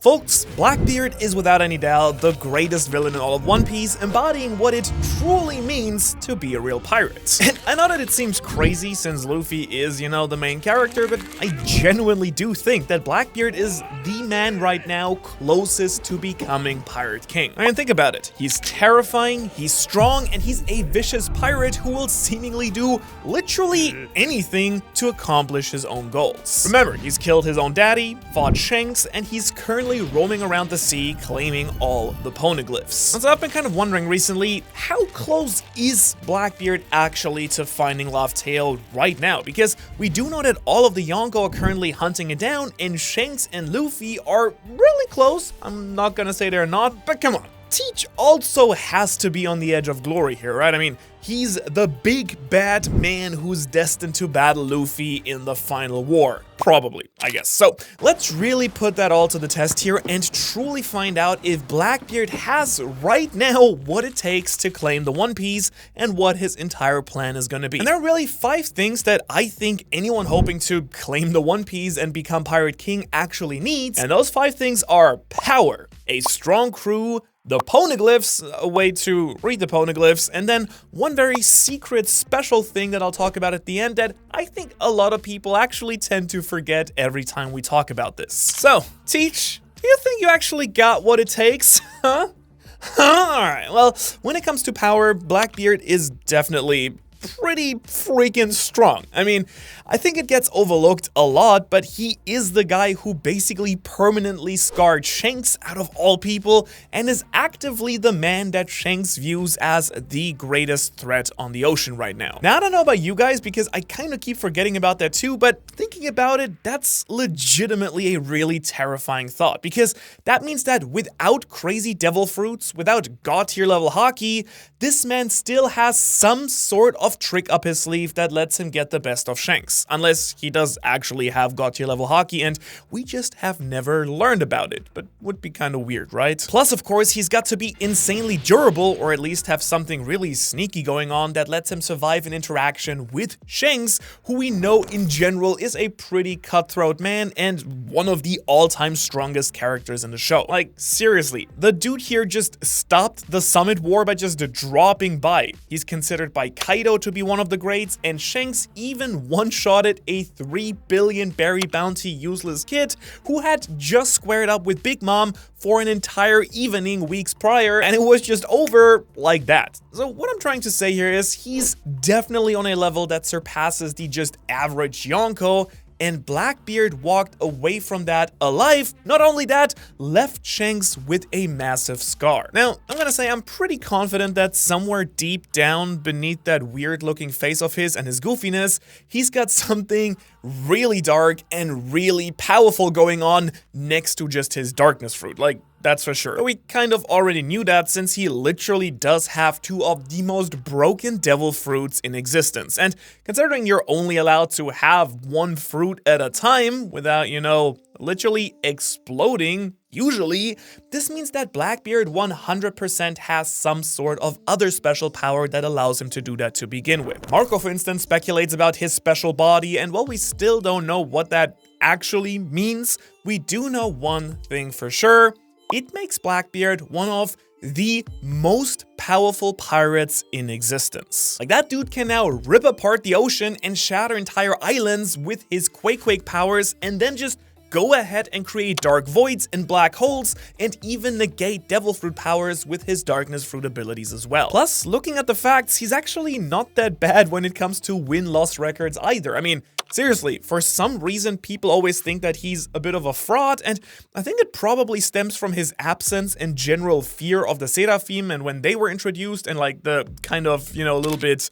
Folks, Blackbeard is without any doubt the greatest villain in all of One Piece, embodying what it truly means to be a real pirate. And I know that it seems crazy since Luffy is, the main character, but I genuinely do think that Blackbeard is the man right now closest to becoming Pirate King. I mean, think about it. He's terrifying, he's strong, and he's a vicious pirate who will seemingly do literally anything to accomplish his own goals. Remember, he's killed his own daddy, fought Shanks, and he's currently roaming around the sea claiming all the poneglyphs. And so I've been kind of wondering recently, how close is Blackbeard actually to finding Laugh Tale right now? Because we do know that all of the Yonko are currently hunting it down, and Shanks and Luffy are really close. I'm not gonna say they're not, but come on. Teach also has to be on the edge of glory here, right? I mean, he's the big bad man who's destined to battle Luffy in the final war. Probably, I guess. So let's really put that all to the test here and truly find out if Blackbeard has right now what it takes to claim the One Piece and what his entire plan is gonna be. And there are really 5 things that I think anyone hoping to claim the One Piece and become Pirate King actually needs. And those 5 things are power, a strong crew, the poneglyphs, a way to read the poneglyphs, and then one very secret special thing that I'll talk about at the end that I think a lot of people actually tend to forget every time we talk about this. So, Teach, do you think you actually got what it takes? Huh? Alright, well, when it comes to power, Blackbeard is definitely pretty freaking strong. I mean, I think it gets overlooked a lot, but he is the guy who basically permanently scarred Shanks out of all people and is actively the man that Shanks views as the greatest threat on the ocean right now. Now, I don't know about you guys because I kind of keep forgetting about that too, but thinking about it, that's legitimately a really terrifying thought because that means that without crazy devil fruits, without god tier level hockey, this man still has some sort of trick up his sleeve that lets him get the best of Shanks. Unless he does actually have god tier level hockey and we just have never learned about it, but would be kind of weird, right? Plus, of course, he's got to be insanely durable or at least have something really sneaky going on that lets him survive an interaction with Shanks, who we know in general is a pretty cutthroat man and one of the all-time strongest characters in the show. Like, seriously, the dude here just stopped the Summit War by just dropping by. He's considered by Kaido to be one of the greats, and Shanks even one-shotted a 3 billion berry bounty useless kid who had just squared up with Big Mom for an entire evening weeks prior, and it was just over like that. So what I'm trying to say here is he's definitely on a level that surpasses the just average Yonko, and Blackbeard walked away from that alive. Not only that, left Shanks with a massive scar. Now, I'm gonna say I'm pretty confident that somewhere deep down beneath that weird looking face of his and his goofiness, he's got something really dark and really powerful going on next to just his darkness fruit. Like, that's for sure. But we kind of already knew that since he literally does have 2 of the most broken devil fruits in existence. And considering you're only allowed to have 1 fruit at a time without, literally exploding, usually, this means that Blackbeard 100% has some sort of other special power that allows him to do that to begin with. Marco, for instance, speculates about his special body, and while we still don't know what that actually means, we do know one thing for sure. It makes Blackbeard one of the most powerful pirates in existence. Like, that dude can now rip apart the ocean and shatter entire islands with his Quake powers and then just go ahead and create dark voids and black holes and even negate devil fruit powers with his darkness fruit abilities as well. Plus, looking at the facts, he's actually not that bad when it comes to win-loss records either. I mean, seriously, for some reason, people always think that he's a bit of a fraud, and I think it probably stems from his absence and general fear of the Seraphim and when they were introduced and like the kind of, a little bit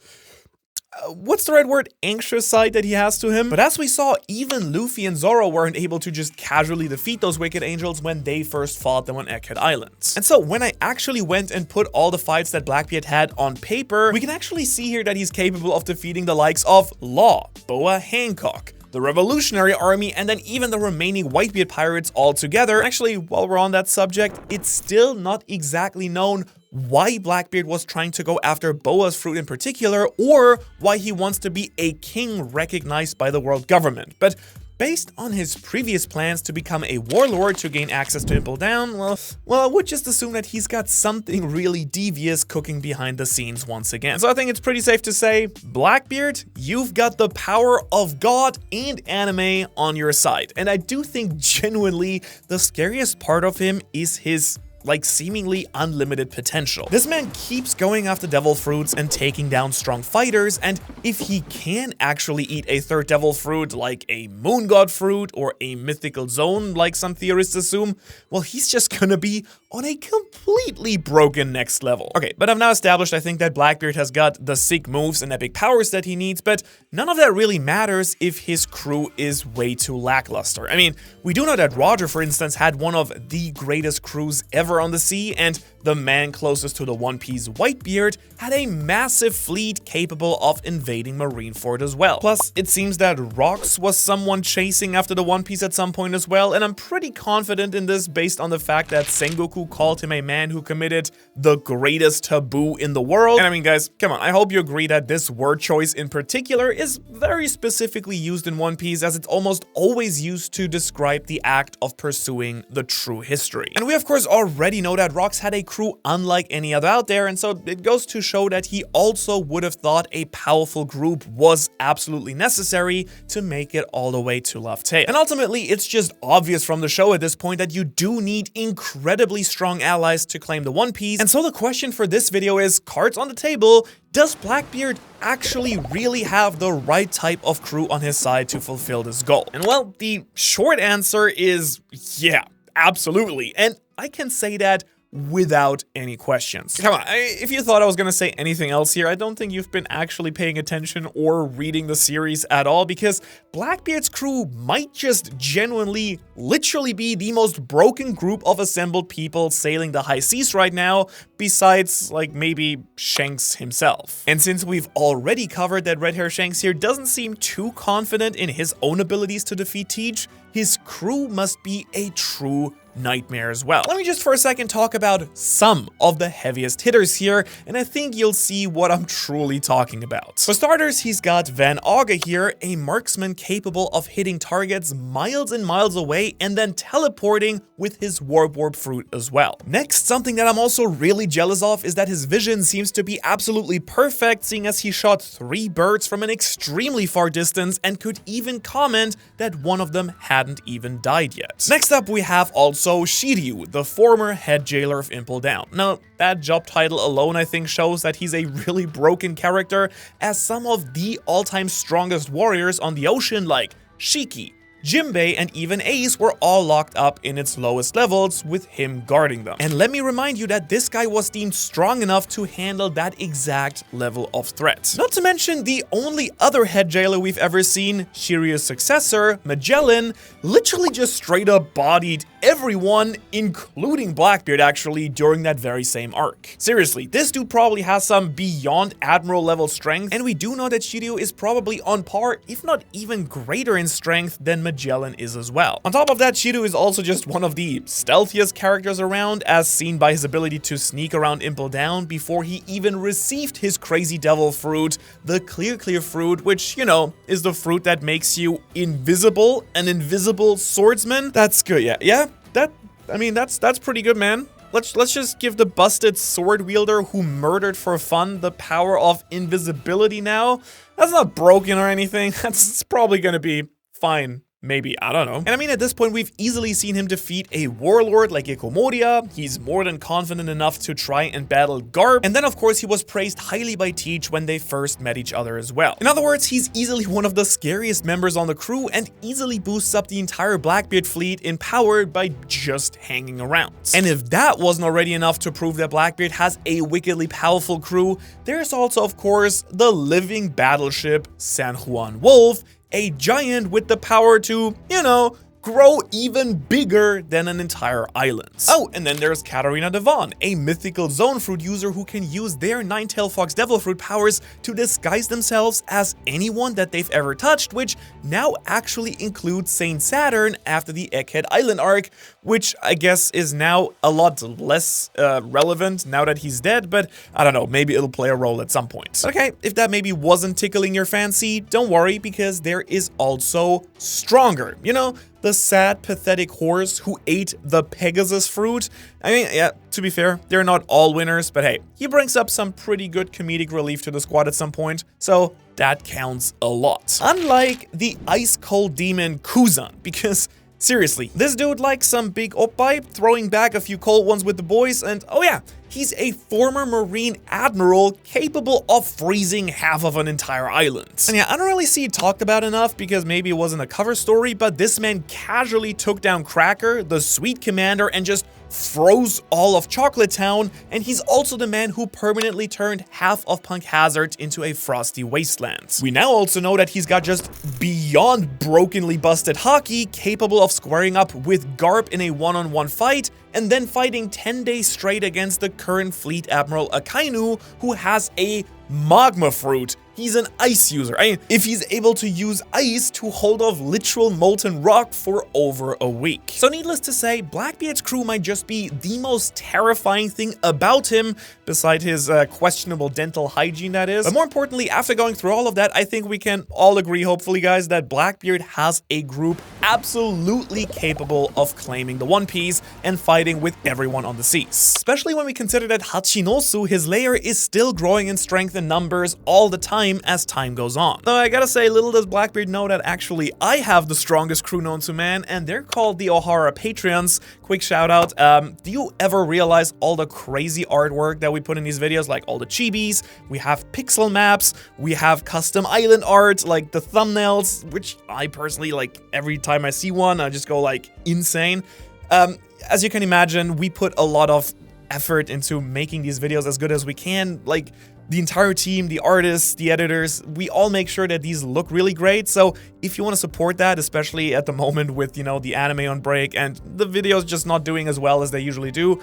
what's the right word? Anxious side that he has to him. But as we saw, even Luffy and Zoro weren't able to just casually defeat those wicked angels when they first fought them on Egghead Island. And so when I actually went and put all the fights that Blackbeard had on paper, we can actually see here that he's capable of defeating the likes of Law, Boa Hancock, the Revolutionary Army, and then even the remaining Whitebeard pirates all together. Actually, while we're on that subject, it's still not exactly known why Blackbeard was trying to go after Boa's fruit in particular, or why he wants to be a king recognized by the world government. But based on his previous plans to become a warlord to gain access to Impel Down, well, I would just assume that he's got something really devious cooking behind the scenes once again. So I think it's pretty safe to say, Blackbeard, you've got the power of God and anime on your side. And I do think genuinely the scariest part of him is his seemingly unlimited potential. This man keeps going after devil fruits and taking down strong fighters, and if he can actually eat a third devil fruit like a moon god fruit or a mythical zone like some theorists assume, well, he's just gonna be on a completely broken next level. Okay, but I've now established I think that Blackbeard has got the sick moves and epic powers that he needs, but none of that really matters if his crew is way too lackluster. I mean, we do know that Roger, for instance, had one of the greatest crews ever on the sea, and the man closest to the One Piece, Whitebeard, had a massive fleet capable of invading Marineford as well. Plus, it seems that Rox was someone chasing after the One Piece at some point as well, and I'm pretty confident in this based on the fact that Sengoku called him a man who committed the greatest taboo in the world. And I mean, guys, come on, I hope you agree that this word choice in particular is very specifically used in One Piece, as it's almost always used to describe the act of pursuing the true history. And we of course already know that Rox had a crew unlike any other out there, and so it goes to show that he also would have thought a powerful group was absolutely necessary to make it all the way to Laugh Tale. And ultimately, it's just obvious from the show at this point that you do need incredibly strong allies to claim the One Piece. And so the question for this video is, cards on the table, does Blackbeard actually really have the right type of crew on his side to fulfill this goal? And well, the short answer is yeah, absolutely. And I can say that without any questions. Come on, if you thought I was gonna say anything else here, I don't think you've been actually paying attention or reading the series at all, because Blackbeard's crew might just genuinely, literally be the most broken group of assembled people sailing the high seas right now, besides, like, maybe Shanks himself. And since we've already covered that Red Hair Shanks here doesn't seem too confident in his own abilities to defeat Teach, his crew must be a true nightmare as well. Let me just for a second talk about some of the heaviest hitters here, and I think you'll see what I'm truly talking about. For starters, he's got Van Auge here, a marksman capable of hitting targets miles and miles away and then teleporting with his Warp fruit as well. Next, something that I'm also really jealous of is that his vision seems to be absolutely perfect, seeing as he shot 3 birds from an extremely far distance and could even comment that one of them hadn't even died yet. Next up, we have also Shiryu, the former head jailer of Impel Down. Now, that job title alone I think shows that he's a really broken character, as some of the all-time strongest warriors on the ocean like Shiki, Jimbei, and even Ace were all locked up in its lowest levels, with him guarding them. And let me remind you that this guy was deemed strong enough to handle that exact level of threat. Not to mention the only other head jailer we've ever seen, Shiryu's successor, Magellan, literally just straight up bodied everyone, including Blackbeard actually, during that very same arc. Seriously, this dude probably has some beyond Admiral level strength, and we do know that Shiryu is probably on par, if not even greater in strength than Magellan is as well. On top of that, Shiryu is also just one of the stealthiest characters around, as seen by his ability to sneak around Impel Down before he even received his crazy devil fruit, the Clear fruit, which, you know, is the fruit that makes you invisible, an invisible swordsman. That's good, yeah, that's pretty good, man. Let's just give the busted sword wielder who murdered for fun the power of invisibility now. That's not broken or anything. It's probably gonna be fine. Maybe, I don't know. And I mean, at this point, we've easily seen him defeat a warlord like Ikomoria. He's more than confident enough to try and battle Garp. And then, of course, he was praised highly by Teach when they first met each other as well. In other words, he's easily one of the scariest members on the crew and easily boosts up the entire Blackbeard fleet in power by just hanging around. And if that wasn't already enough to prove that Blackbeard has a wickedly powerful crew, there's also, of course, the living battleship San Juan Wolf, a giant with the power to, you know, grow even bigger than an entire island. Oh, and then there's Katarina Devon, a mythical zone fruit user who can use their Ninetail Fox Devil Fruit powers to disguise themselves as anyone that they've ever touched, which now actually includes Saint Saturn after the Egghead Island arc, which I guess is now a lot less relevant now that he's dead, but I don't know, maybe it'll play a role at some point. Okay, if that maybe wasn't tickling your fancy, don't worry, because there is also Stronger. You know, the sad, pathetic horse who ate the Pegasus fruit. I mean, yeah, to be fair, they're not all winners, but hey, he brings up some pretty good comedic relief to the squad at some point, so that counts a lot. Unlike the ice-cold demon Kuzan, because seriously, this dude likes some big oppai, throwing back a few cold ones with the boys, and oh yeah, he's a former Marine Admiral capable of freezing half of an entire island. And yeah, I don't really see it talked about enough because maybe it wasn't a cover story, but this man casually took down Cracker, the Sweet Commander, and just froze all of Chocolate Town, and he's also the man who permanently turned half of Punk Hazard into a frosty wasteland. We now also know that he's got just beyond brokenly busted hockey, capable of squaring up with Garp in a one-on-one fight, and then fighting 10 days straight against the current Fleet Admiral Akainu, who has a magma fruit. He's an ice user. I mean, if he's able to use ice to hold off literal molten rock for over a week. So needless to say, Blackbeard's crew might just be the most terrifying thing about him, beside his questionable dental hygiene, that is. But more importantly, after going through all of that, I think we can all agree, hopefully guys, that Blackbeard has a group absolutely capable of claiming the One Piece and fighting with everyone on the seas. Especially when we consider that Hachinosu, his lair, is still growing in strength and numbers all the time as time goes on. Though I gotta say, little does Blackbeard know that actually I have the strongest crew known to man, and they're called the Ohara Patreons. Quick shout out, do you ever realize all the crazy artwork that we put in these videos, like all the chibis, we have pixel maps, we have custom island art, like the thumbnails, which I personally, like, every time I see one, I just go like insane. As you can imagine, we put a lot of effort into making these videos as good as we can. Like, the entire team, the artists, the editors, we all make sure that these look really great. So if you want to support that, especially at the moment with, you know, the anime on break and the videos just not doing as well as they usually do,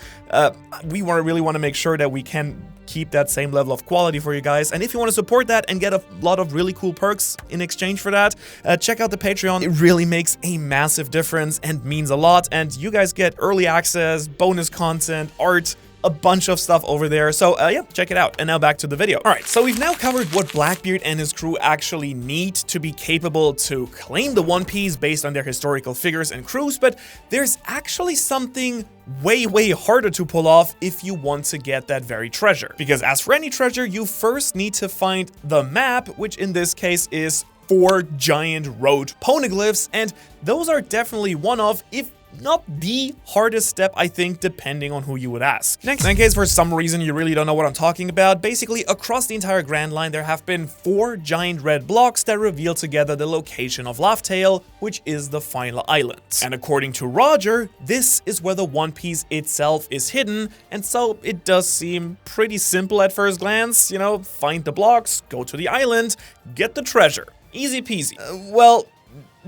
we really want to make sure that we can keep that same level of quality for you guys. And if you want to support that and get a lot of really cool perks in exchange for that, check out the Patreon. It really makes a massive difference and means a lot. And you guys get early access, bonus content, art, a bunch of stuff over there. So yeah, check it out. And now back to the video. All right, so we've now covered what Blackbeard and his crew actually need to be capable to claim the One Piece based on their historical figures and crews, but there's actually something way harder to pull off if you want to get that very treasure. Because as for any treasure, you first need to find the map, which in this case is 4 giant road poneglyphs, and those are definitely one of, if not the hardest step, I think, depending on who you would ask. Next, in case for some reason you really don't know what I'm talking about, basically across the entire Grand Line there have been 4 giant red blocks that reveal together the location of Laugh-Tale, which is the final island. And according to Roger, this is where the One Piece itself is hidden, and so it does seem pretty simple at first glance. You know, find the blocks, go to the island, get the treasure. Easy peasy. Well,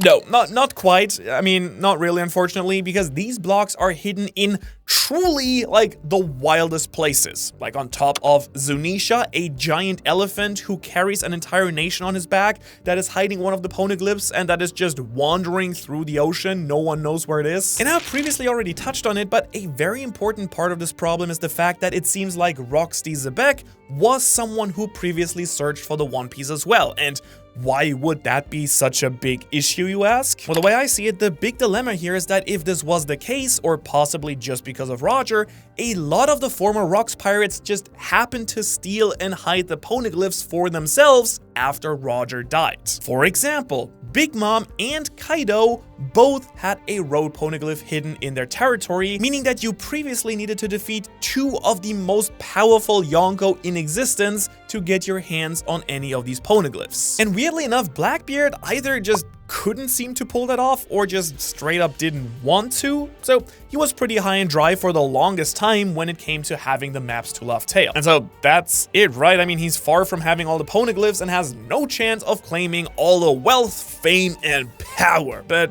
no, not quite. I mean, not really, unfortunately, because these blocks are hidden in truly, like, the wildest places. Like on top of Zunisha, a giant elephant who carries an entire nation on his back that is hiding one of the poneglyphs and that is just wandering through the ocean. No one knows where it is. And I've previously already touched on it, but a very important part of this problem is the fact that it seems like Roxy Zebek was someone who previously searched for the One Piece as well. And why would that be such a big issue, you ask? Well, the way I see it, the big dilemma here is that if this was the case, or possibly just because of Roger, a lot of the former Rocks pirates just happened to steal and hide the poneglyphs for themselves after Roger died. For example, Big Mom and Kaido both had a road poneglyph hidden in their territory, meaning that you previously needed to defeat 2 of the most powerful Yonko in existence to get your hands on any of these poneglyphs. And weirdly enough, Blackbeard either just couldn't seem to pull that off or just straight up didn't want to, so he was pretty high and dry for the longest time when it came to having the maps to Laugh-Tale. And so that's it, right? I mean, he's far from having all the poneglyphs and has no chance of claiming all the wealth, fame, and power. But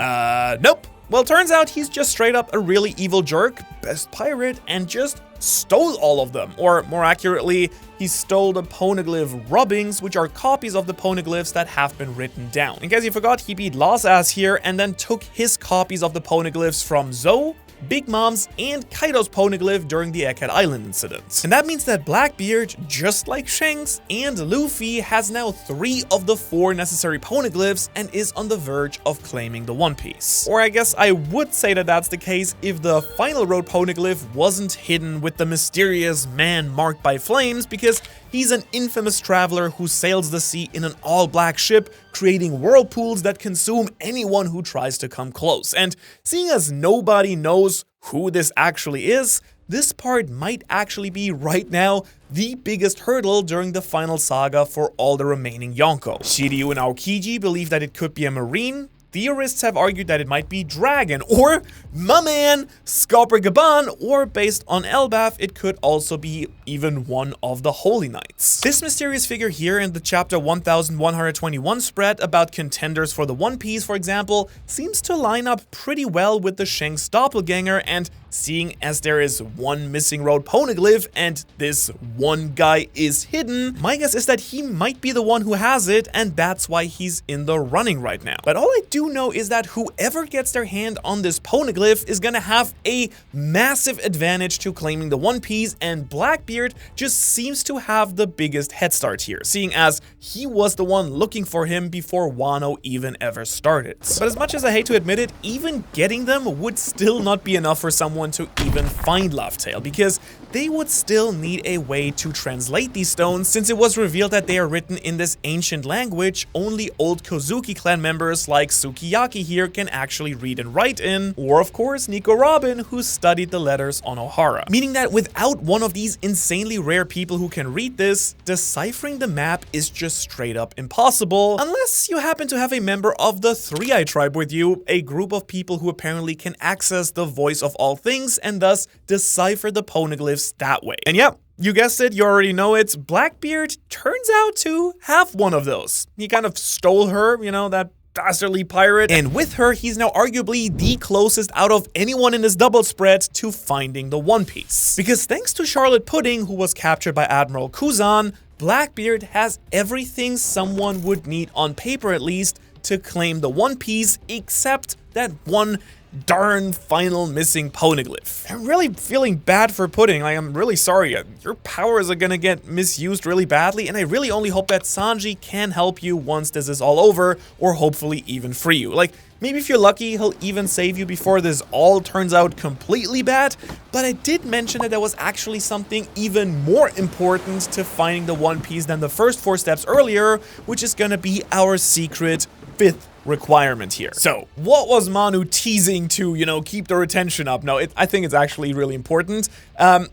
nope. Well, turns out he's just straight up a really evil jerk, best pirate, and just stole all of them. Or more accurately, he stole the poneglyph rubbings, which are copies of the poneglyphs that have been written down. In case you forgot, he beat Law's ass here and then took his copies of the poneglyphs from Zoe, Big Mom's, and Kaido's poneglyph during the Egghead Island incident. And that means that Blackbeard, just like Shanks and Luffy, has now 3 of the 4 necessary poneglyphs and is on the verge of claiming the One Piece. Or I guess I would say that that's the case if the final road poneglyph wasn't hidden with the mysterious man marked by flames, because he's an infamous traveler who sails the sea in an all-black ship, creating whirlpools that consume anyone who tries to come close. And seeing as nobody knows who this actually is, this part might actually be right now the biggest hurdle during the final saga for all the remaining Yonko. Shiryu and Aokiji believe that it could be a marine. Theorists have argued that it might be Dragon, or my man, Scalper Gaban, or based on Elbaf, it could also be even one of the Holy Knights. This mysterious figure here in the chapter 1121 spread about contenders for the One Piece, for example, seems to line up pretty well with the Shanks doppelganger, and seeing as there is one missing road poneglyph and this one guy is hidden, my guess is that he might be the one who has it, and that's why he's in the running right now. But all I do know is that whoever gets their hand on this poneglyph is gonna have a massive advantage to claiming the One Piece, and Blackbeard just seems to have the biggest head start here, seeing as he was the one looking for him before Wano even ever started. But as much as I hate to admit it, even getting them would still not be enough for someone to even find Laugh-Tale, because they would still need a way to translate these stones, since it was revealed that they are written in this ancient language only old Kozuki clan members like Sukiyaki here can actually read and write in, or of course Nico Robin, who studied the letters on Ohara. Meaning that without one of these insanely rare people who can read this, deciphering the map is just straight up impossible, unless you happen to have a member of the Three-Eye Tribe with you, a group of people who apparently can access the voice of all things and thus decipher the poneglyphs that way. And yep, you guessed it, you already know it, Blackbeard turns out to have one of those. He kind of stole her, you know, that dastardly pirate, and with her, he's now arguably the closest out of anyone in this double spread to finding the One Piece. Because thanks to Charlotte Pudding, who was captured by Admiral Kuzan, Blackbeard has everything someone would need on paper at least to claim the One Piece, except that one darn final missing poneglyph. I'm really feeling bad for Pudding. Like, I'm really sorry. Your powers are gonna get misused really badly, and I really only hope that Sanji can help you once this is all over, or hopefully even free you. Like, maybe if you're lucky, he'll even save you before this all turns out completely bad, but I did mention that there was actually something even more important to finding the One Piece than the first 4 steps earlier, which is gonna be our secret 5th requirement here. So, what was Manu teasing to, you know, keep the retention up? No, I think it's actually really important.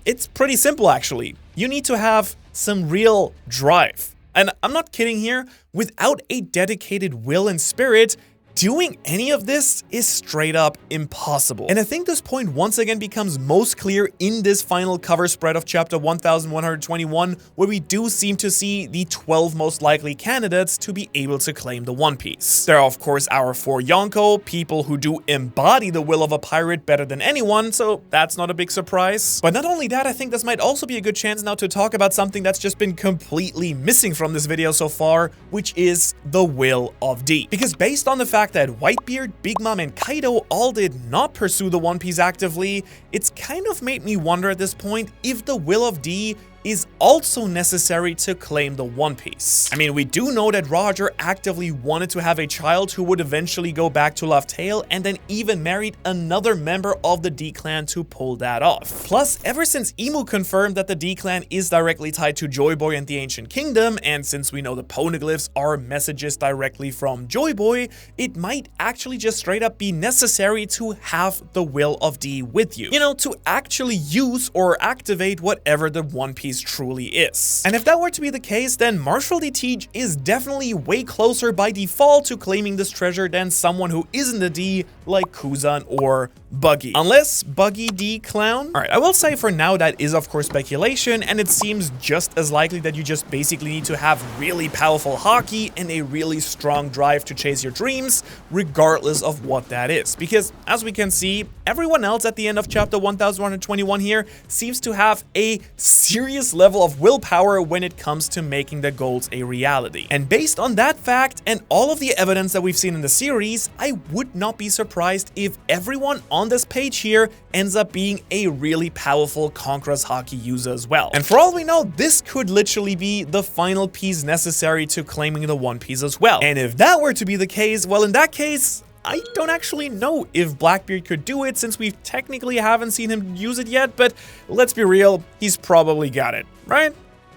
It's pretty simple, actually. You need to have some real drive. And I'm not kidding here. Without a dedicated will and spirit, doing any of this is straight up impossible. And I think this point once again becomes most clear in this final cover spread of chapter 1121, where we do seem to see the 12 most likely candidates to be able to claim the One Piece. There are of course our 4 Yonko, people who do embody the will of a pirate better than anyone, so that's not a big surprise. But not only that, I think this might also be a good chance now to talk about something that's just been completely missing from this video so far, which is the will of D. Because based on the fact that Whitebeard, Big Mom, and Kaido all did not pursue the One Piece actively, it's kind of made me wonder at this point if the will of D is also necessary to claim the One Piece. I mean, we do know that Roger actively wanted to have a child who would eventually go back to Laugh-Tale, and then even married another member of the D-Clan to pull that off. Plus, ever since Imu confirmed that the D-Clan is directly tied to Joy Boy and the Ancient Kingdom, and since we know the poneglyphs are messages directly from Joy Boy, it might actually just straight up be necessary to have the will of D with you. You know, to actually use or activate whatever the One Piece Hockey's truly is. And if that were to be the case, then Marshall D. Teach is definitely way closer by default to claiming this treasure than someone who isn't a D like Kuzan or Buggy. Unless Buggy D clown? Alright, I will say for now that is of course speculation, and it seems just as likely that you just basically need to have really powerful hockey and a really strong drive to chase your dreams, regardless of what that is. Because as we can see, everyone else at the end of chapter 1121 here seems to have a serious level of willpower when it comes to making their goals a reality. And based on that fact and all of the evidence that we've seen in the series, I would not be surprised if everyone on this page here ends up being a really powerful Conqueror's Hockey user as well. And for all we know, this could literally be the final piece necessary to claiming the One Piece as well. And if that were to be the case, well, in that case, I don't actually know if Blackbeard could do it, since we technically haven't seen him use it yet, but let's be real, he's probably got it, right?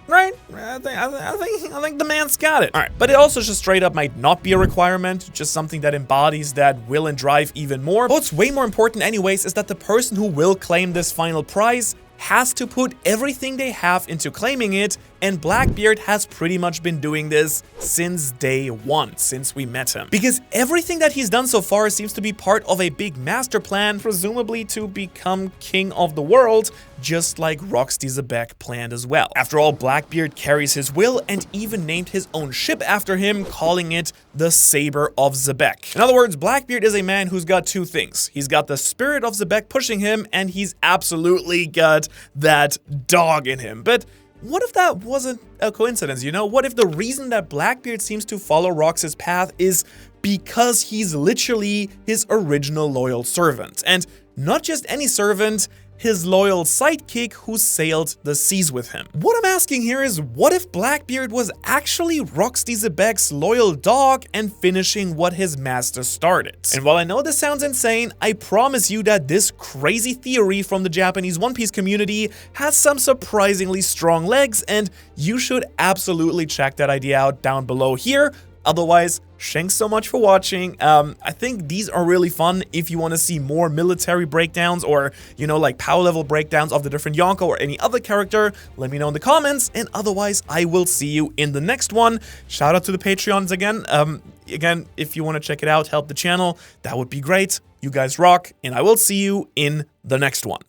Right? I think the man's got it. Alright, but it also just straight up might not be a requirement, just something that embodies that will and drive even more. But what's way more important anyways is that the person who will claim this final prize has to put everything they have into claiming it, and Blackbeard has pretty much been doing this since day one, since we met him. Because everything that he's done so far seems to be part of a big master plan, presumably to become king of the world, just like Roxy Zebek planned as well. After all, Blackbeard carries his will and even named his own ship after him, calling it the Saber of Zebek. In other words, Blackbeard is a man who's got two things. He's got the spirit of Zebek pushing him, and he's absolutely got that dog in him. But what if that wasn't a coincidence, you know? What if the reason that Blackbeard seems to follow Rox's path is because he's literally his original loyal servant? And not just any servant, his loyal sidekick who sailed the seas with him. What I'm asking here is, what if Blackbeard was actually Roxy Zebek's loyal dog and finishing what his master started? And while I know this sounds insane, I promise you that this crazy theory from the Japanese One Piece community has some surprisingly strong legs, and you should absolutely check that idea out down below here. Otherwise, thanks so much for watching. I think these are really fun if you want to see more military breakdowns or, you know, like power level breakdowns of the different Yonko or any other character. Let me know in the comments, and otherwise I will see you in the next one. Shout out to the Patreons again. Again, if you want to check it out, help the channel, that would be great. You guys rock, and I will see you in the next one.